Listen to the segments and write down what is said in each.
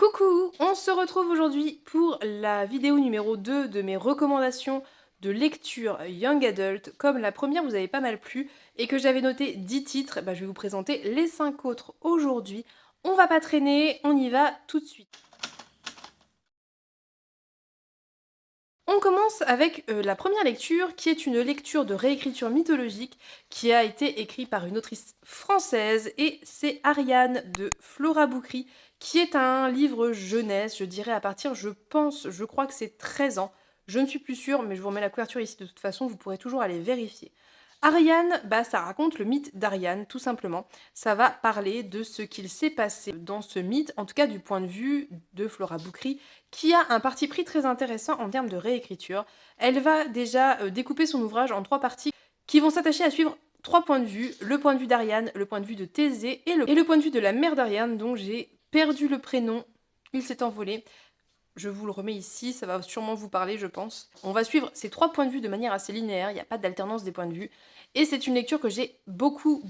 Coucou! On se retrouve aujourd'hui pour la vidéo numéro 2 de mes recommandations de lecture Young Adult. Comme la première vous avait pas mal plu et que j'avais noté 10 titres, je vais vous présenter les 5 autres aujourd'hui. On va pas traîner, on y va tout de suite. On commence avec la première lecture, qui est une lecture de réécriture mythologique qui a été écrite par une autrice française, et c'est Ariane de Flora Boukri, qui est un livre jeunesse, je dirais à partir, je crois que c'est 13 ans. Je ne suis plus sûre, mais je vous remets la couverture ici de toute façon, vous pourrez toujours aller vérifier. Ariane, ça raconte le mythe d'Ariane, tout simplement. Ça va parler de ce qu'il s'est passé dans ce mythe, en tout cas du point de vue de Flora Boukri, qui a un parti pris très intéressant en termes de réécriture. Elle va déjà découper son ouvrage en 3 parties qui vont s'attacher à suivre 3 points de vue, le point de vue d'Ariane, le point de vue de Thésée et le point de vue de la mère d'Ariane, dont j'ai perdu le prénom, il s'est envolé. Je vous le remets ici, ça va sûrement vous parler, je pense. On va suivre ces 3 points de vue de manière assez linéaire, il n'y a pas d'alternance des points de vue. Et c'est une lecture que j'ai beaucoup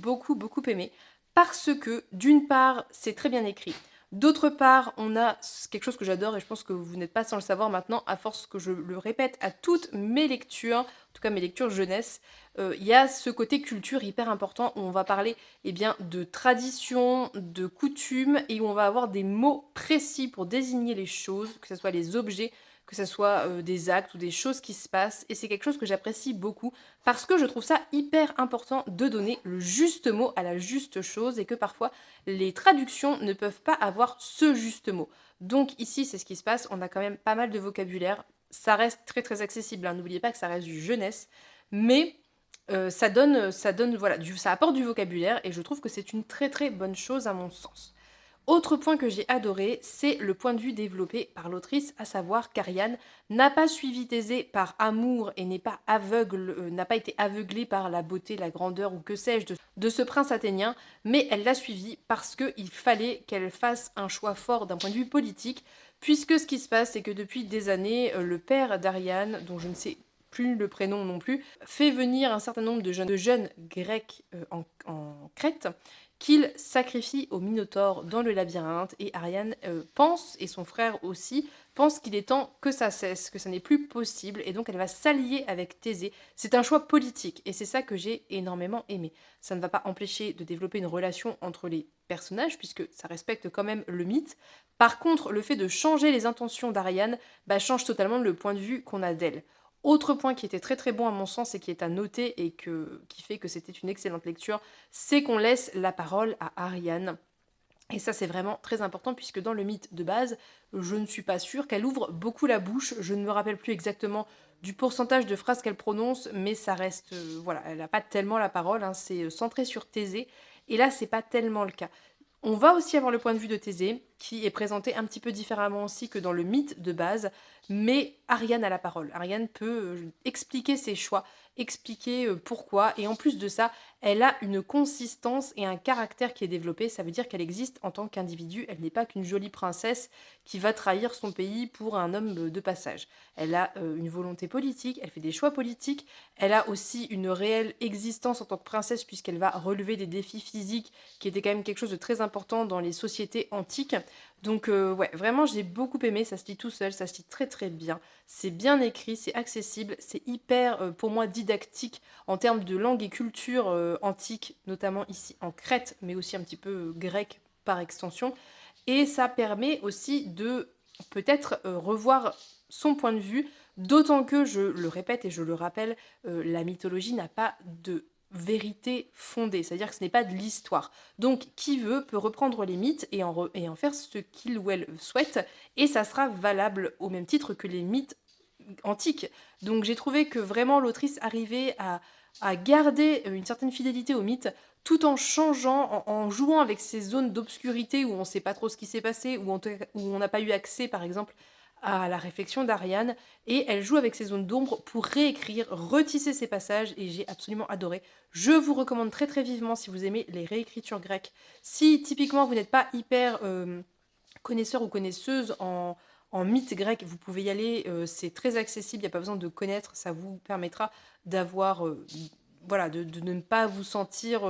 aimée, parce que, d'une part, c'est très bien écrit. D'autre part, on a quelque chose que j'adore, et je pense que vous n'êtes pas sans le savoir maintenant, à force que je le répète à toutes mes lectures, en tout cas mes lectures jeunesse, il y a ce côté culture hyper important où on va parler de tradition, de coutumes, et où on va avoir des mots précis pour désigner les choses, que ce soit les objets, que ce soit des actes ou des choses qui se passent, et c'est quelque chose que j'apprécie beaucoup, parce que je trouve ça hyper important de donner le juste mot à la juste chose, et que parfois les traductions ne peuvent pas avoir ce juste mot. Donc ici, c'est ce qui se passe, on a quand même pas mal de vocabulaire, ça reste très accessible, hein. N'oubliez pas que ça reste du jeunesse, mais ça donne voilà, ça apporte du vocabulaire, et je trouve que c'est une très bonne chose à mon sens. Autre point que j'ai adoré, c'est le point de vue développé par l'autrice, à savoir qu'Ariane n'a pas suivi Thésée par amour et n'est pas aveugle, n'a pas été aveuglée par la beauté, la grandeur ou que sais-je de ce prince athénien, mais elle l'a suivi parce qu'il fallait qu'elle fasse un choix fort d'un point de vue politique, puisque ce qui se passe, c'est que depuis des années, le père d'Ariane, dont je ne sais plus le prénom non plus, fait venir un certain nombre de jeunes grecs en Crète, qu'il sacrifie au Minotaure dans le labyrinthe, et Ariane pense, et son frère aussi, pense qu'il est temps que ça cesse, que ça n'est plus possible, et donc elle va s'allier avec Thésée. C'est un choix politique, et c'est ça que j'ai énormément aimé. Ça ne va pas empêcher de développer une relation entre les personnages, puisque ça respecte quand même le mythe. Par contre, le fait de changer les intentions d'Ariane change totalement le point de vue qu'on a d'elle. Autre point qui était très bon à mon sens et qui est à noter et qui fait que c'était une excellente lecture, c'est qu'on laisse la parole à Ariane. Et ça, c'est vraiment très important, puisque dans le mythe de base, je ne suis pas sûre qu'elle ouvre beaucoup la bouche. Je ne me rappelle plus exactement du pourcentage de phrases qu'elle prononce, mais ça reste... voilà, elle n'a pas tellement la parole, hein, c'est centré sur Thésée. Et là, c'est pas tellement le cas. On va aussi avoir le point de vue de Thésée, qui est présenté un petit peu différemment aussi que dans le mythe de base, mais Ariane a la parole. Ariane peut expliquer ses choix, expliquer pourquoi, et en plus de ça, elle a une consistance et un caractère qui est développé. Ça veut dire qu'elle existe en tant qu'individu, elle n'est pas qu'une jolie princesse qui va trahir son pays pour un homme de passage. Elle a une volonté politique, elle fait des choix politiques, elle a aussi une réelle existence en tant que princesse, puisqu'elle va relever des défis physiques qui étaient quand même quelque chose de très important dans les sociétés antiques. Donc ouais, vraiment j'ai beaucoup aimé, ça se lit tout seul, ça se lit très bien, c'est bien écrit, c'est accessible, c'est hyper pour moi didactique en termes de langue et culture antique, notamment ici en Crète, mais aussi un petit peu grec par extension. Et ça permet aussi de peut-être revoir son point de vue, d'autant que, je le répète et je le rappelle, la mythologie n'a pas de vérité fondée, c'est-à-dire que ce n'est pas de l'histoire. Donc qui veut peut reprendre les mythes et en faire ce qu'il ou elle souhaite, et ça sera valable au même titre que les mythes antiques. Donc j'ai trouvé que vraiment l'autrice arrivait à garder une certaine fidélité au mythe, tout en changeant, en jouant avec ces zones d'obscurité où on ne sait pas trop ce qui s'est passé, où on n'a pas eu accès par exemple à la réflexion d'Ariane, et elle joue avec ces zones d'ombre pour réécrire, retisser ces passages, et j'ai absolument adoré. Je vous recommande très vivement, si vous aimez les réécritures grecques. Si typiquement vous n'êtes pas hyper connaisseur ou connaisseuse en mythes grecs, vous pouvez y aller, c'est très accessible, il n'y a pas besoin de connaître, ça vous permettra d'avoir, voilà, de ne pas vous sentir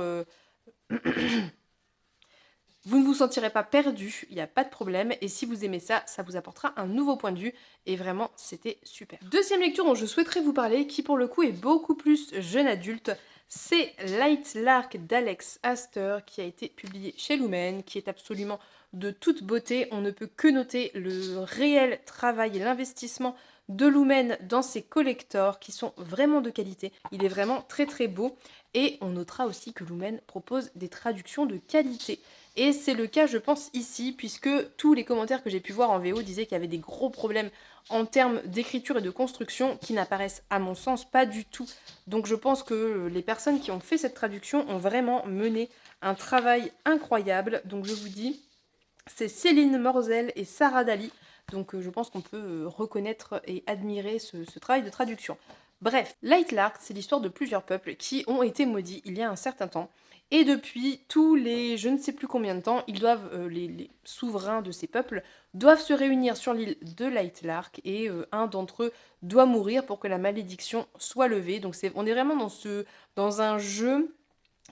Vous ne vous sentirez pas perdu, il y a pas de problème et si vous aimez ça, ça vous apportera un nouveau point de vue et vraiment c'était super. Deuxième lecture dont je souhaiterais vous parler, qui pour le coup est beaucoup plus jeune adulte, c'est Light Lark d'Alex Astor qui a été publié chez Lumen, qui est absolument de toute beauté. On ne peut que noter le réel travail et l'investissement de Lumen dans ses collectors qui sont vraiment de qualité. Il est vraiment très très beau et on notera aussi que Lumen propose des traductions de qualité. Et c'est le cas, je pense, ici, puisque tous les commentaires que j'ai pu voir en VO disaient qu'il y avait des gros problèmes en termes d'écriture et de construction qui n'apparaissent, à mon sens, pas du tout. Donc je pense que les personnes qui ont fait cette traduction ont vraiment mené un travail incroyable. Donc je vous dis, c'est Céline Morzel et Sarah Dali. Donc je pense qu'on peut reconnaître et admirer ce travail de traduction. Bref, Light Lark, c'est l'histoire de plusieurs peuples qui ont été maudits il y a un certain temps. Et depuis tous les je ne sais plus combien de temps, ils doivent, les souverains de ces peuples doivent se réunir sur l'île de Light Lark et un d'entre eux doit mourir pour que la malédiction soit levée. Donc on est vraiment dans un jeu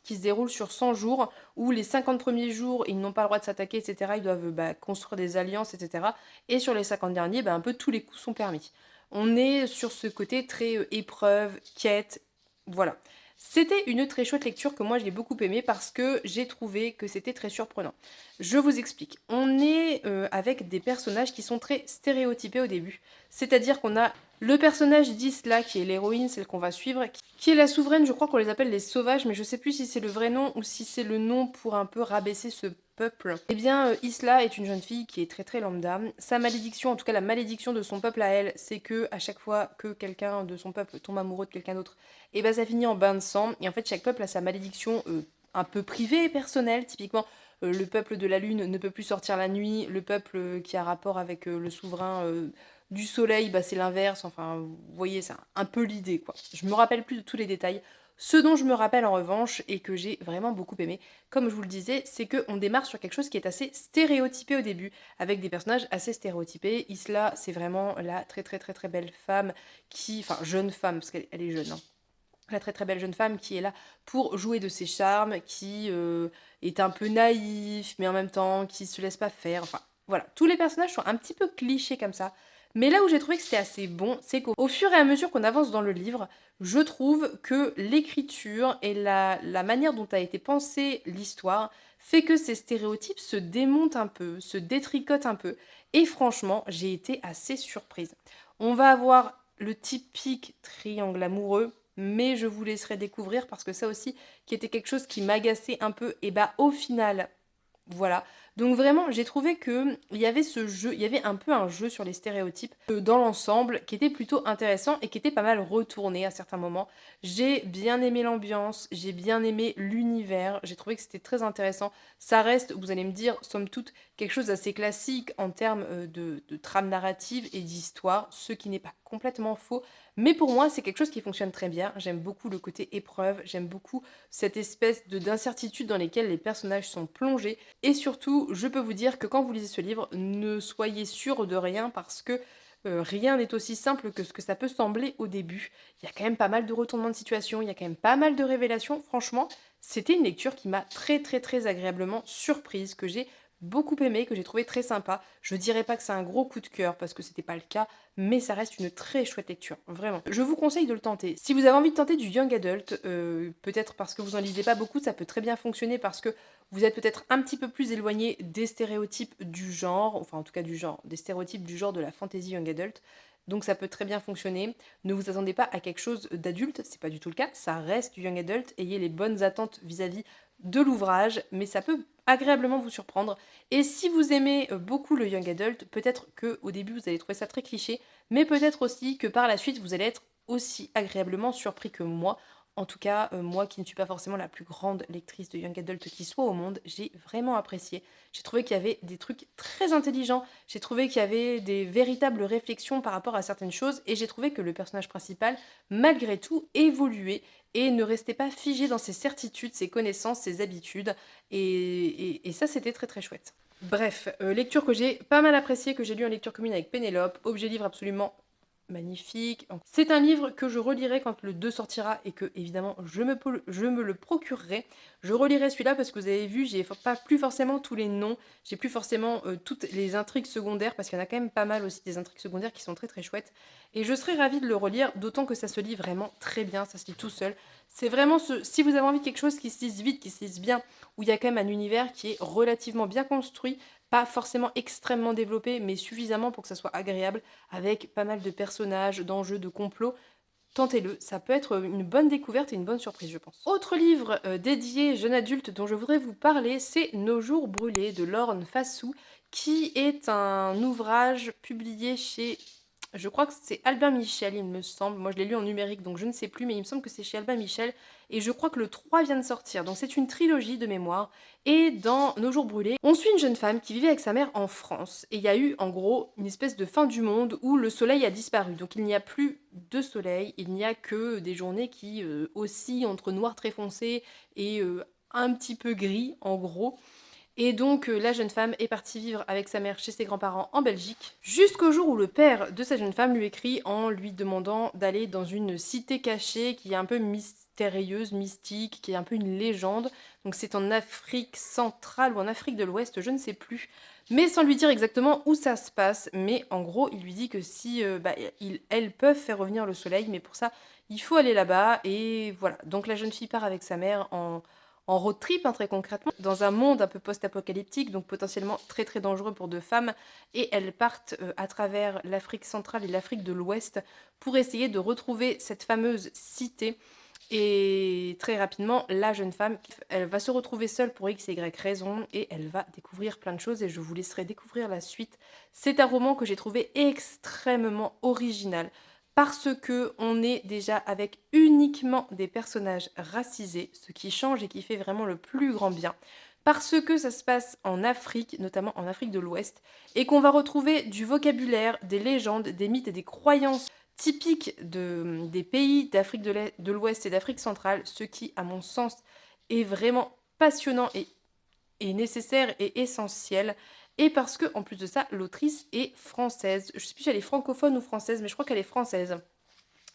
qui se déroule sur 100 jours, où les 50 premiers jours, ils n'ont pas le droit de s'attaquer, etc. Ils doivent construire des alliances, etc. Et sur les 50 derniers, un peu tous les coups sont permis. On est sur ce côté très épreuve, quête, voilà. C'était une très chouette lecture que moi j'ai beaucoup aimée parce que j'ai trouvé que c'était très surprenant. Je vous explique. On est avec des personnages qui sont très stéréotypés au début. C'est-à-dire qu'on a le personnage d'Isla, qui est l'héroïne, celle qu'on va suivre, qui est la souveraine, je crois qu'on les appelle les sauvages, mais je sais plus si c'est le vrai nom ou si c'est le nom pour un peu rabaisser ce peuple. Eh bien, Isla est une jeune fille qui est très très lambda. Sa malédiction, en tout cas la malédiction de son peuple à elle, c'est que à chaque fois que quelqu'un de son peuple tombe amoureux de quelqu'un d'autre, et ben ça finit en bain de sang. Et en fait, chaque peuple a sa malédiction un peu privée et personnelle. Typiquement, le peuple de la lune ne peut plus sortir la nuit. Le peuple qui a rapport avec le souverain du soleil, c'est l'inverse. Enfin, vous voyez, c'est un peu l'idée, quoi. Je me rappelle plus de tous les détails. Ce dont je me rappelle en revanche, et que j'ai vraiment beaucoup aimé, comme je vous le disais, c'est qu'on démarre sur quelque chose qui est assez stéréotypé au début, avec des personnages assez stéréotypés. Isla, c'est vraiment la très très très très belle femme enfin jeune femme, parce qu'elle est jeune, hein, la très très belle jeune femme qui est là pour jouer de ses charmes, qui est un peu naïf, mais en même temps qui se laisse pas faire. Enfin, voilà, tous les personnages sont un petit peu clichés comme ça. Mais là où j'ai trouvé que c'était assez bon, c'est qu'au fur et à mesure qu'on avance dans le livre, je trouve que l'écriture et la manière dont a été pensée l'histoire fait que ces stéréotypes se démontent un peu, se détricotent un peu. Et franchement, j'ai été assez surprise. On va avoir le typique triangle amoureux, mais je vous laisserai découvrir parce que ça aussi, qui était quelque chose qui m'agaçait un peu, et au final, voilà. Donc vraiment, j'ai trouvé que il y avait ce jeu, il y avait un peu un jeu sur les stéréotypes dans l'ensemble qui était plutôt intéressant et qui était pas mal retourné à certains moments. J'ai bien aimé l'ambiance, j'ai bien aimé l'univers, j'ai trouvé que c'était très intéressant. Ça reste, vous allez me dire, somme toute, quelque chose d'assez classique en termes de trame narrative et d'histoire, ce qui n'est pas complètement faux. Mais pour moi, c'est quelque chose qui fonctionne très bien. J'aime beaucoup le côté épreuve, j'aime beaucoup cette espèce d'incertitude dans lesquelles les personnages sont plongés. Et surtout, je peux vous dire que quand vous lisez ce livre, ne soyez sûr de rien parce que rien n'est aussi simple que ce que ça peut sembler au début. Il y a quand même pas mal de retournements de situation, il y a quand même pas mal de révélations. Franchement, c'était une lecture qui m'a très très très agréablement surprise, que j'ai beaucoup aimé, que j'ai trouvé très sympa. Je dirais pas que c'est un gros coup de cœur parce que c'était pas le cas, mais ça reste une très chouette lecture, vraiment. Je vous conseille de le tenter. Si vous avez envie de tenter du young adult, peut-être parce que vous en lisez pas beaucoup, ça peut très bien fonctionner parce que vous êtes peut-être un petit peu plus éloigné des stéréotypes du genre, enfin en tout cas du genre, des stéréotypes du genre de la fantasy young adult. Donc ça peut très bien fonctionner. Ne vous attendez pas à quelque chose d'adulte, c'est pas du tout le cas, ça reste du young adult, ayez les bonnes attentes vis-à-vis de l'ouvrage, mais ça peut agréablement vous surprendre. Et si vous aimez beaucoup le young adult, peut-être que au début vous allez trouver ça très cliché, mais peut-être aussi que par la suite vous allez être aussi agréablement surpris que moi. En tout cas, moi qui ne suis pas forcément la plus grande lectrice de young adult qui soit au monde, j'ai vraiment apprécié. J'ai trouvé qu'il y avait des trucs très intelligents, j'ai trouvé qu'il y avait des véritables réflexions par rapport à certaines choses, et j'ai trouvé que le personnage principal, malgré tout, évoluait et ne restait pas figé dans ses certitudes, ses connaissances, ses habitudes, et ça c'était très très chouette. Bref, lecture que j'ai pas mal appréciée, que j'ai lue en lecture commune avec Pénélope, objet livre absolument magnifique. C'est un livre que je relirai quand le 2 sortira et que évidemment je me le procurerai. Je relirai celui-là parce que vous avez vu, j'ai pas plus forcément tous les noms, j'ai plus forcément, toutes les intrigues secondaires parce qu'il y en a quand même pas mal aussi des intrigues secondaires qui sont très, très chouettes et je serais ravie de le relire, d'autant que ça se lit vraiment très bien, ça se lit tout seul. C'est vraiment si vous avez envie de quelque chose qui se lise vite, qui se lise bien, où il y a quand même un univers qui est relativement bien construit, pas forcément extrêmement développé, mais suffisamment pour que ça soit agréable, avec pas mal de personnages, d'enjeux, de complots. Tentez-le, ça peut être une bonne découverte et une bonne surprise, je pense. Autre livre dédié jeune adulte dont je voudrais vous parler, c'est Nos jours brûlés de Lorne Fassou, qui est un ouvrage publié chez, je crois que c'est Albin Michel, il me semble. Moi, je l'ai lu en numérique, donc je ne sais plus, mais il me semble que c'est chez Albin Michel. Et je crois que le 3 vient de sortir. Donc c'est une trilogie de mémoire. Et dans Nos jours brûlés, on suit une jeune femme qui vivait avec sa mère en France. Et il y a eu, en gros, une espèce de fin du monde où le soleil a disparu. Donc il n'y a plus de soleil, il n'y a que des journées qui oscillent entre noir très foncé et un petit peu gris, en gros. Et donc la jeune femme est partie vivre avec sa mère chez ses grands-parents en Belgique, jusqu'au jour où le père de cette jeune femme lui écrit en lui demandant d'aller dans une cité cachée qui est un peu mystérieuse, mystique, qui est un peu une légende. Donc c'est en Afrique centrale ou en Afrique de l'Ouest, je ne sais plus. Mais sans lui dire exactement où ça se passe. Mais en gros, il lui dit que si elles peuvent faire revenir le soleil, mais pour ça, il faut aller là-bas. Et voilà. Donc la jeune fille part avec sa mère en road trip, hein, très concrètement, dans un monde un peu post-apocalyptique, donc potentiellement très très dangereux pour deux femmes, et elles partent à travers l'Afrique centrale et l'Afrique de l'Ouest pour essayer de retrouver cette fameuse cité. Et très rapidement, la jeune femme, elle va se retrouver seule pour X et Y raison, et elle va découvrir plein de choses, et je vous laisserai découvrir la suite. C'est un roman que j'ai trouvé extrêmement original parce que on est déjà avec uniquement des personnages racisés, ce qui change et qui fait vraiment le plus grand bien. Parce que ça se passe en Afrique, notamment en Afrique de l'Ouest, et qu'on va retrouver du vocabulaire, des légendes, des mythes et des croyances typiques des pays d'Afrique de l'Ouest et d'Afrique centrale, ce qui, à mon sens, est vraiment passionnant et nécessaire et essentiel. Et parce que, en plus de ça, l'autrice est française. Je sais plus si elle est francophone ou française, mais je crois qu'elle est française.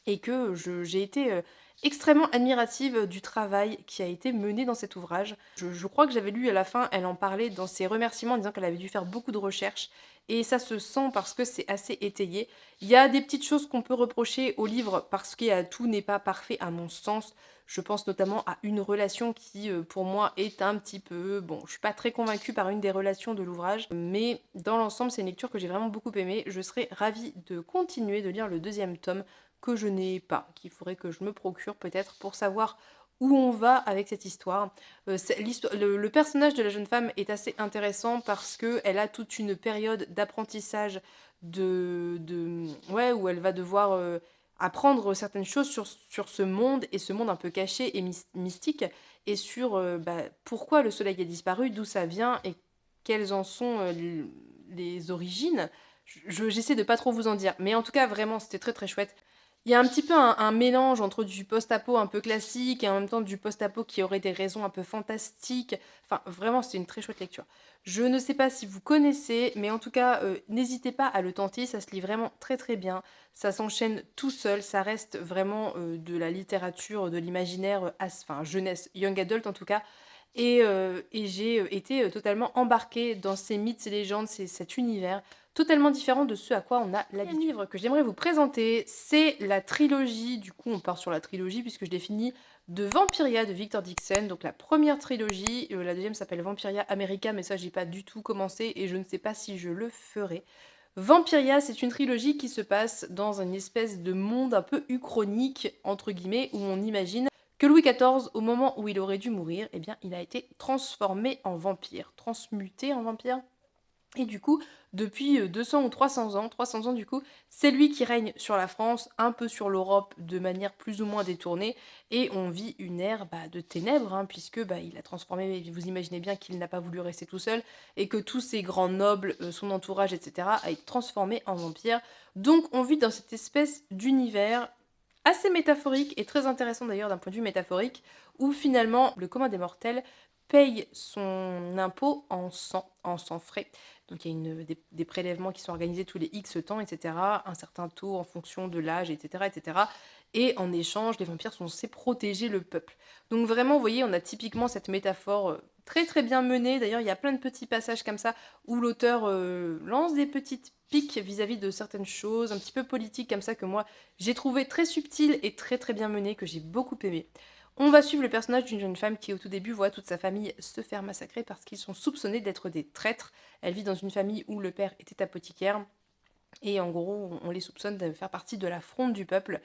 Et que j'ai été extrêmement admirative du travail qui a été mené dans cet ouvrage. Je crois que j'avais lu à la fin, elle en parlait dans ses remerciements en disant qu'elle avait dû faire beaucoup de recherches. Et ça se sent parce que c'est assez étayé. Il y a des petites choses qu'on peut reprocher au livre parce que tout n'est pas parfait à mon sens. Je pense notamment à une relation qui, pour moi, est un petit peu... Bon, je suis pas très convaincue par une des relations de l'ouvrage, mais dans l'ensemble, c'est une lecture que j'ai vraiment beaucoup aimée. Je serais ravie de continuer de lire le deuxième tome que je n'ai pas, qu'il faudrait que je me procure peut-être pour savoir où on va avec cette histoire. Le personnage de la jeune femme est assez intéressant parce qu'elle a toute une période d'apprentissage ouais, où elle va devoir apprendre certaines choses sur ce monde et ce monde un peu caché et mystique et sur pourquoi le soleil a disparu, d'où ça vient et quelles en sont les origines. J'essaie de pas trop vous en dire, mais en tout cas vraiment c'était très très chouette. Il y a un petit peu un mélange entre du post-apo un peu classique et en même temps du post-apo qui aurait des raisons un peu fantastiques. Enfin, vraiment, c'est une très chouette lecture. Je ne sais pas si vous connaissez, mais en tout cas, n'hésitez pas à le tenter. Ça se lit vraiment très très bien. Ça s'enchaîne tout seul. Ça reste vraiment de la littérature, de l'imaginaire, enfin jeunesse, young adult en tout cas. Et j'ai été totalement embarquée dans ces mythes, ces légendes, cet univers totalement différent de ce à quoi on a l'habitude. Le livre que j'aimerais vous présenter, c'est la trilogie, du coup on part sur la trilogie puisque je l'ai fini, de Vampiria de Victor Dixon, donc la première trilogie, la deuxième s'appelle Vampiria America, mais ça j'ai pas du tout commencé et je ne sais pas si je le ferai. Vampiria, c'est une trilogie qui se passe dans une espèce de monde un peu uchronique, entre guillemets, où on imagine que Louis XIV, au moment où il aurait dû mourir, eh bien, il a été transformé en vampire, transmuté en vampire. Et du coup, depuis 200 ou 300 ans du coup, c'est lui qui règne sur la France, un peu sur l'Europe de manière plus ou moins détournée, et on vit une ère de ténèbres, hein, puisque il a transformé, vous imaginez bien qu'il n'a pas voulu rester tout seul, et que tous ses grands nobles, son entourage, etc., a été transformé en vampire. Donc on vit dans cette espèce d'univers assez métaphorique, et très intéressant d'ailleurs d'un point de vue métaphorique, où finalement le commun des mortels paye son impôt en sang frais, Donc il y a des prélèvements qui sont organisés tous les X temps, et cetera, un certain taux en fonction de l'âge, et cetera, et cetera, et en échange, les vampires sont censés protéger le peuple. Donc vraiment, vous voyez, on a typiquement cette métaphore, très, très bien menée. D'ailleurs, il y a plein de petits passages comme ça où l'auteur, lance des petites piques vis-à-vis de certaines choses, un petit peu politiques comme ça, que moi, j'ai trouvé très subtiles et très, très bien menées, que j'ai beaucoup aimé. On va suivre le personnage d'une jeune femme qui, au tout début, voit toute sa famille se faire massacrer parce qu'ils sont soupçonnés d'être des traîtres. Elle vit dans une famille où le père était apothicaire et en gros, on les soupçonne de faire partie de la fronde du peuple.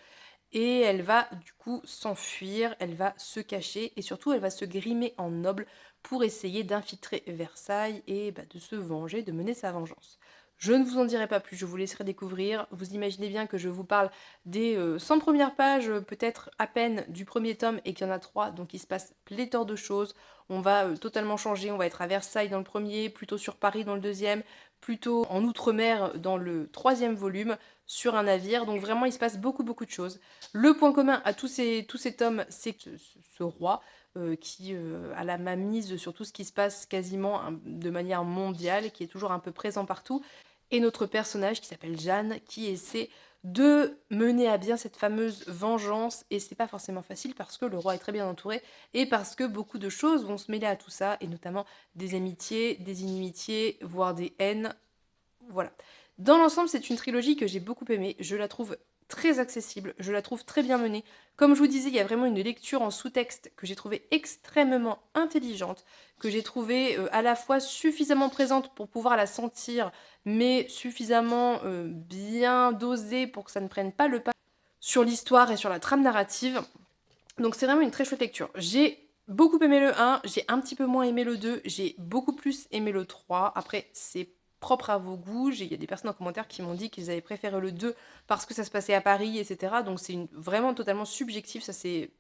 Et elle va du coup s'enfuir, elle va se cacher et surtout elle va se grimer en noble pour essayer d'infiltrer Versailles et bah, de se venger, de mener sa vengeance. Je ne vous en dirai pas plus, je vous laisserai découvrir. Vous imaginez bien que je vous parle des 100 premières pages, peut-être à peine du premier tome, et qu'il y en a 3, donc il se passe pléthore de choses. On va totalement changer, on va être à Versailles dans le premier, plutôt sur Paris dans le deuxième, plutôt en Outre-mer dans le troisième volume, sur un navire. Donc vraiment, il se passe beaucoup, beaucoup de choses. Le point commun à tous ces tomes, c'est que ce roi qui a la main mise sur tout ce qui se passe quasiment de manière mondiale, qui est toujours un peu présent partout, et notre personnage qui s'appelle Jeanne, qui essaie de mener à bien cette fameuse vengeance, et c'est pas forcément facile parce que le roi est très bien entouré, et parce que beaucoup de choses vont se mêler à tout ça, et notamment des amitiés, des inimitiés, voire des haines, voilà. Dans l'ensemble, c'est une trilogie que j'ai beaucoup aimée. Je la trouve très accessible, je la trouve très bien menée. Comme je vous disais, il y a vraiment une lecture en sous-texte que j'ai trouvée extrêmement intelligente, que j'ai trouvée à la fois suffisamment présente pour pouvoir la sentir, mais suffisamment bien dosée pour que ça ne prenne pas le pas sur l'histoire et sur la trame narrative. Donc c'est vraiment une très chouette lecture. J'ai beaucoup aimé le 1, j'ai un petit peu moins aimé le 2, j'ai beaucoup plus aimé le 3. Après, c'est propre à vos goûts. Il y a des personnes en commentaire qui m'ont dit qu'ils avaient préféré le 2 parce que ça se passait à Paris, etc. Donc c'est vraiment totalement subjectif, ça c'est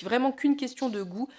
vraiment qu'une question de goût.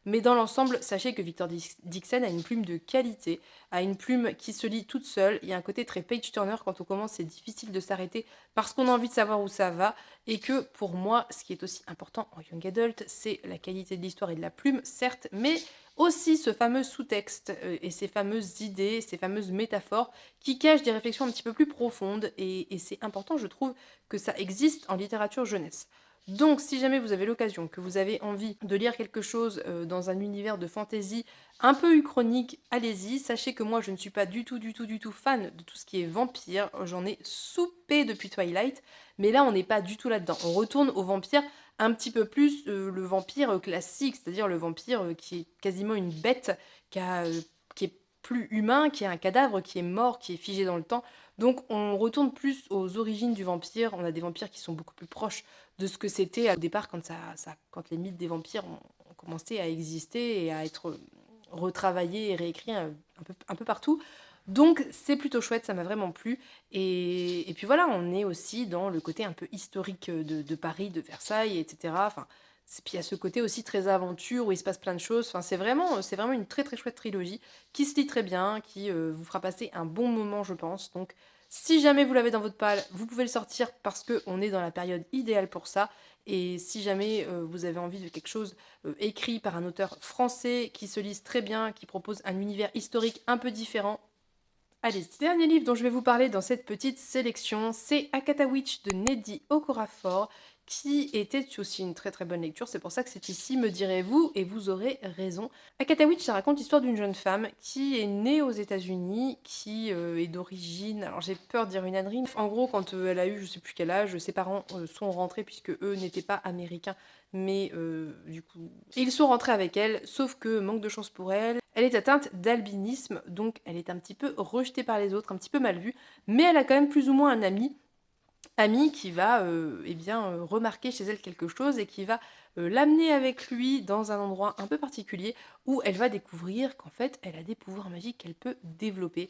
Mais dans l'ensemble, sachez que Victor Dixon a une plume de qualité, a une plume qui se lit toute seule. Il y a un côté très page-turner, quand on commence, c'est difficile de s'arrêter parce qu'on a envie de savoir où ça va. Et que pour moi, ce qui est aussi important en young adult, c'est la qualité de l'histoire et de la plume, certes, mais aussi ce fameux sous-texte et ces fameuses idées, ces fameuses métaphores qui cachent des réflexions un petit peu plus profondes. Et c'est important, je trouve, que ça existe en littérature jeunesse. Donc, si jamais vous avez l'occasion, que vous avez envie de lire quelque chose dans un univers de fantasy un peu uchronique, allez-y. Sachez que moi, je ne suis pas du tout, du tout, du tout fan de tout ce qui est vampire. J'en ai soupé depuis Twilight, mais là, on n'est pas du tout là-dedans. On retourne au vampire un petit peu plus, le vampire classique, c'est-à-dire le vampire qui est quasiment une bête, qui est plus humain, qui est un cadavre, qui est mort, qui est figé dans le temps. Donc, on retourne plus aux origines du vampire. On a des vampires qui sont beaucoup plus proches de ce que c'était au départ quand les mythes des vampires ont commencé à exister et à être retravaillés et réécrits un peu partout. Donc c'est plutôt chouette, ça m'a vraiment plu. Et puis voilà, on est aussi dans le côté un peu historique de Paris, de Versailles, etc. Enfin, puis il y a ce côté aussi très aventure où il se passe plein de choses. Enfin, c'est vraiment une très très chouette trilogie qui se lit très bien, qui vous fera passer un bon moment, je pense. Donc si jamais vous l'avez dans votre palle, vous pouvez le sortir parce qu'on est dans la période idéale pour ça. Et si jamais vous avez envie de quelque chose écrit par un auteur français qui se lise très bien, qui propose un univers historique un peu différent, allez-y. Dernier livre dont je vais vous parler dans cette petite sélection, c'est Akata Witch de Nnedi Okorafor, qui était aussi une très très bonne lecture. C'est pour ça que c'est ici, me direz-vous, et vous aurez raison. Akata Witch, ça raconte l'histoire d'une jeune femme qui est née aux États-Unis, qui est d'origine. Alors j'ai peur de dire une ânerie. En gros, quand elle a eu je sais plus quel âge, ses parents sont rentrés puisque eux n'étaient pas américains, mais du coup, ils sont rentrés avec elle, sauf que manque de chance pour elle. Elle est atteinte d'albinisme, donc elle est un petit peu rejetée par les autres, un petit peu mal vue, mais elle a quand même plus ou moins un ami qui va remarquer chez elle quelque chose et qui va l'amener avec lui dans un endroit un peu particulier où elle va découvrir qu'en fait elle a des pouvoirs magiques qu'elle peut développer.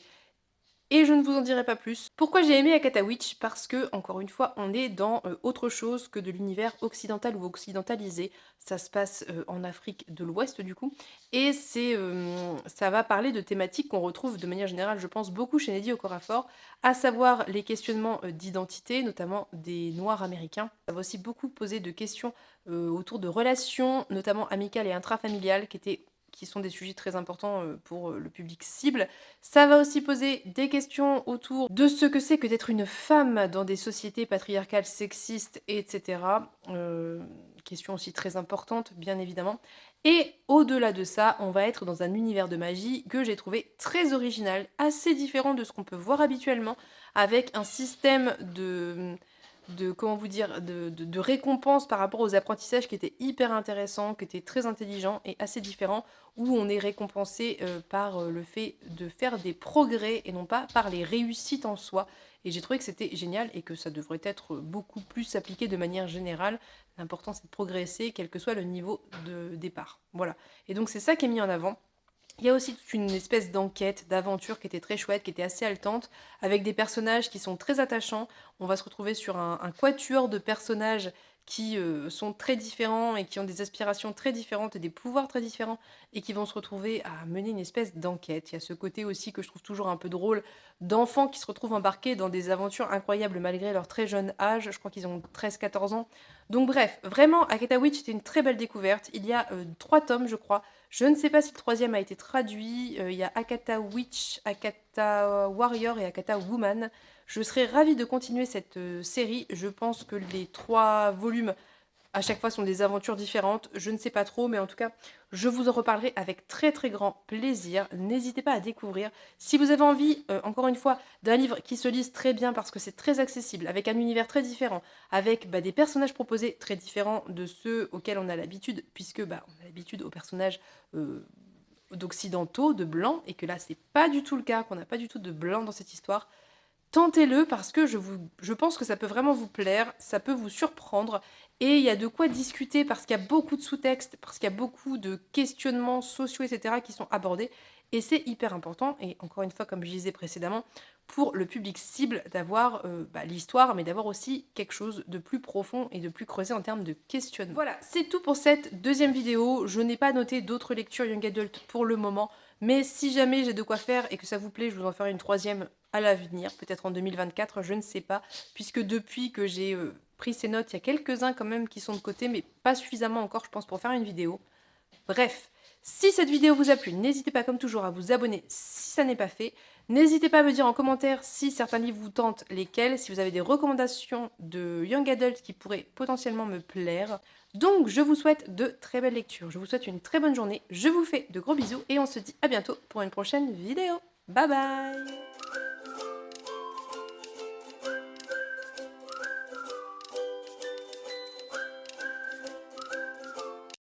Et je ne vous en dirai pas plus. Pourquoi j'ai aimé Akata Witch? Parce que, encore une fois, on est dans autre chose que de l'univers occidental ou occidentalisé. Ça se passe en Afrique de l'Ouest, du coup. Et ça va parler de thématiques qu'on retrouve de manière générale, je pense, beaucoup chez Nnedi Okorafor, à savoir les questionnements d'identité, notamment des Noirs américains. Ça va aussi beaucoup poser de questions autour de relations, notamment amicales et intrafamiliales, qui sont des sujets très importants, pour, le public cible. Ça va aussi poser des questions autour de ce que c'est que d'être une femme dans des sociétés patriarcales, sexistes et cetera. Question aussi très importante, bien évidemment. Et au-delà de ça, on va être dans un univers de magie que j'ai trouvé très original, assez différent de ce qu'on peut voir habituellement, avec un système de comment vous dire? De récompense par rapport aux apprentissages qui était hyper intéressant, qui était très intelligent et assez différent, où on est récompensé, par, le fait de faire des progrès et non pas par les réussites en soi. Et j'ai trouvé que c'était génial et que ça devrait être beaucoup plus appliqué de manière générale. L'important, c'est de progresser, quel que soit le niveau de départ. Voilà. Et donc c'est ça qui est mis en avant. Il y a aussi toute une espèce d'enquête, d'aventure qui était très chouette, qui était assez haletante, avec des personnages qui sont très attachants. On va se retrouver sur un quatuor de personnages qui sont très différents et qui ont des aspirations très différentes et des pouvoirs très différents et qui vont se retrouver à mener une espèce d'enquête. Il y a ce côté aussi que je trouve toujours un peu drôle d'enfants qui se retrouvent embarqués dans des aventures incroyables malgré leur très jeune âge. Je crois qu'ils ont 13-14 ans. Donc bref, vraiment, Akata Witch était une très belle découverte. Il y a 3 tomes, je crois. Je ne sais pas si le troisième a été traduit. Il y a Akata Witch, Akata Warrior et Akata Woman. Je serais ravie de continuer cette série. Je pense que les 3 volumes à chaque fois sont des aventures différentes. Je ne sais pas trop, mais en tout cas, je vous en reparlerai avec très très grand plaisir. N'hésitez pas à découvrir. Si vous avez envie, encore une fois, d'un livre qui se lise très bien parce que c'est très accessible, avec un univers très différent, avec des personnages proposés très différents de ceux auxquels on a l'habitude, puisque on a l'habitude aux personnages d'occidentaux, de blancs, et que là, c'est pas du tout le cas, qu'on n'a pas du tout de blanc dans cette histoire. Tentez-le parce que je pense que ça peut vraiment vous plaire, ça peut vous surprendre et il y a de quoi discuter parce qu'il y a beaucoup de sous-textes, parce qu'il y a beaucoup de questionnements sociaux, et cetera qui sont abordés et c'est hyper important et encore une fois, comme je disais précédemment, pour le public cible d'avoir, l'histoire, mais d'avoir aussi quelque chose de plus profond et de plus creusé en termes de questionnement. Voilà, c'est tout pour cette deuxième vidéo. Je n'ai pas noté d'autres lectures young adult pour le moment, mais si jamais j'ai de quoi faire et que ça vous plaît, je vous en ferai une troisième à l'avenir, peut-être en 2024, je ne sais pas, puisque depuis que j'ai pris ces notes, il y a quelques-uns quand même qui sont de côté, mais pas suffisamment encore, je pense, pour faire une vidéo. Bref, si cette vidéo vous a plu, n'hésitez pas comme toujours à vous abonner si ça n'est pas fait. N'hésitez pas à me dire en commentaire si certains livres vous tentent, lesquels, si vous avez des recommandations de young adult qui pourraient potentiellement me plaire. Donc je vous souhaite de très belles lectures, je vous souhaite une très bonne journée, je vous fais de gros bisous et on se dit à bientôt pour une prochaine vidéo. Bye bye!